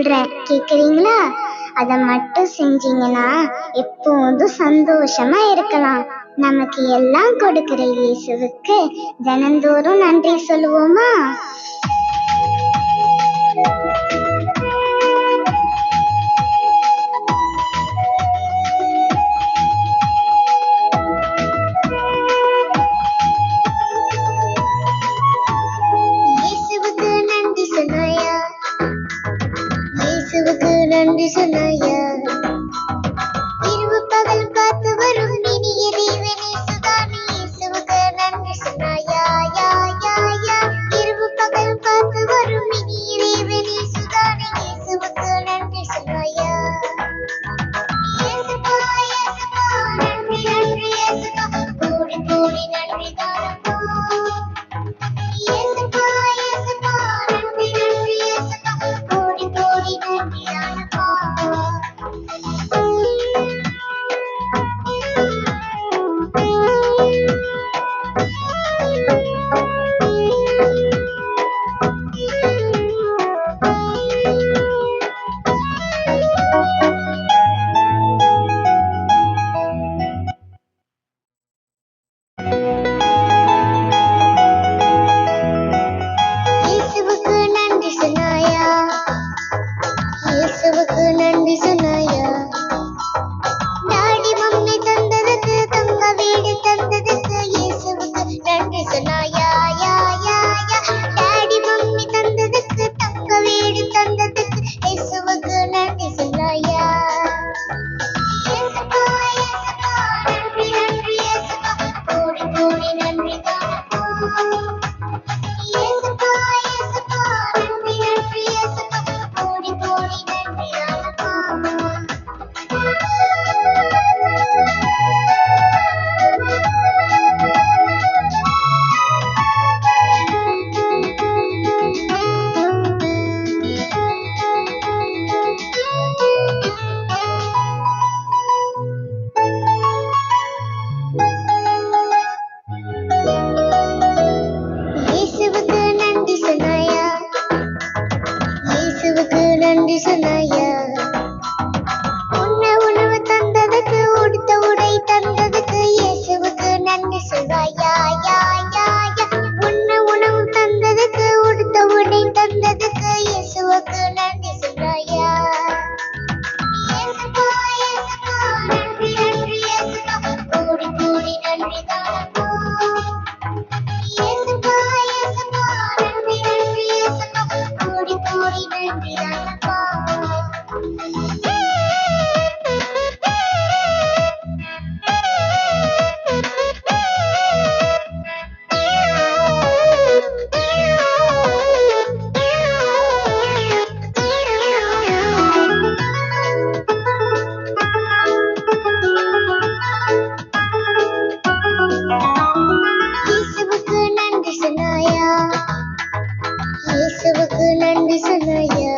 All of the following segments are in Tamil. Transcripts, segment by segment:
சொல்றேன், கேக்குறீங்களா? அத மட்டும் செஞ்சீங்கன்னா எப்போதும் சந்தோஷமா இருக்கலாம். நமக்கு எல்லாம் கொடுக்கிற இயேசுவுக்கு தினந்தோறும் நன்றி சொல்லுவோமா? நன்றி சொன்னாயா? இரவு பகல் பார்த்து வரும் இனிய தேவனே சுதானி இயேசுவுக்கு நன்றி சொன்னாயா? யா யா யா. இரவு பகல் பார்த்து வரும் இனிய தேவனே சுதானி இயேசுவுக்கு நன்றி சொன்னாயா? இயேசுப்பா இயேசுப்பா நன்றி நன்றி இயேசுப்பா, கோடி கோடி நன்றி தானப்பா. இயேசுப்பா இயேசுப்பா நன்றி நன்றி இயேசுப்பா, கோடி கோடி நன்றி தானப்பா. இயேசுவுக்கு நன்றி சொன்னாயா? இயேசுவுக்கு நன்றி சொன்னாயா? டாடி மம்மி தந்ததுக்கு, தங்க வீடு தந்ததுக்கு இயேசுவுக்கு நன்றி சொன்னாயா? யா யா யா. டாடி மம்மி தந்ததுக்கு, தங்க வீடு தந்ததுக்கு இயேசுவுக்கு நன்றி சொன்னாயா? இயேசுப்பா இயேசுப்பா நன்றி நன்றி இயேசுப்பா, கோடி கோடி நன்றி தானப்பா. இயேசுப்பா இயேசுப்பா நன்றி நன்றி இயேசுப்பா, கோடி கோடி நன்றி தானப்பா. இயேசுவுக்கு நன்றி சொன்னாயா? இயேசுவுக்கு நன்றி சொன்னாயா? உண்ண உணவு தந்ததுக்கு, உடுத்த உடை தந்ததுக்கு இயேசுவுக்கு நன்றி சொல்வாயா? யா யா யா. உண்ண உணவு தந்ததுக்கு, உடுத்த உடை தந்ததுக்கு இயேசுவுக்கு நன்றி சொல்வாயா? இயேசுப்பா இயேசுப்பா நன்றி நன்றி இயேசுப்பா, கோடி கோடி நன்றி தானப்பா. இயேசுப்பா இயேசுப்பா நன்றி நன்றி இயேசுப்பா, கோடி கோடி நன்றி தானப்பா. இயேசுவுக்கு நன்றி சொன்னாயா? இயேசுவுக்கு நன்றி சொன்னாயா?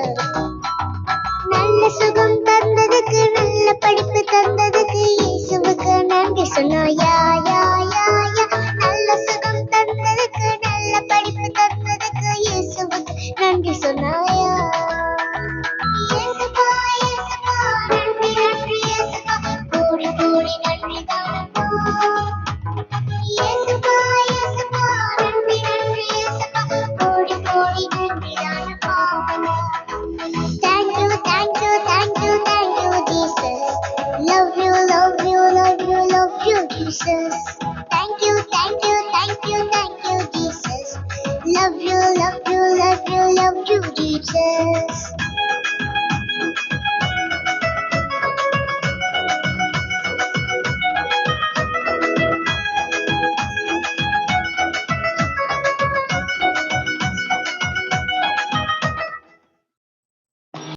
நல்ல சுகம் தந்ததுக்கு, நல்ல படிப்பு தந்ததுக்கு இயேசுவுக்கு நன்றி சொன்னாயா? யா யா யா. நல்ல சுகம் தந்ததுக்கு, நல்ல படிப்பு தந்ததுக்கு இயேசுவுக்கு நன்றி சொன்னாயா? இயேசுப்பா இயேசுப்பா நன்றி நன்றி இயேசுப்பா, கோடி கோடி நன்றி தானப்பா. இயேசுப்பா இயேசுப்பா நன்றி நன்றி இயேசுப்பா, கோடி கோடி நன்றி தானப்பா. Thank you, thank you, thank you, thank you, Jesus. Love you, love you, love you, love you, Jesus. Thank you, thank you, thank you, thank you, Jesus. Love you, love you, love you, love you, Jesus.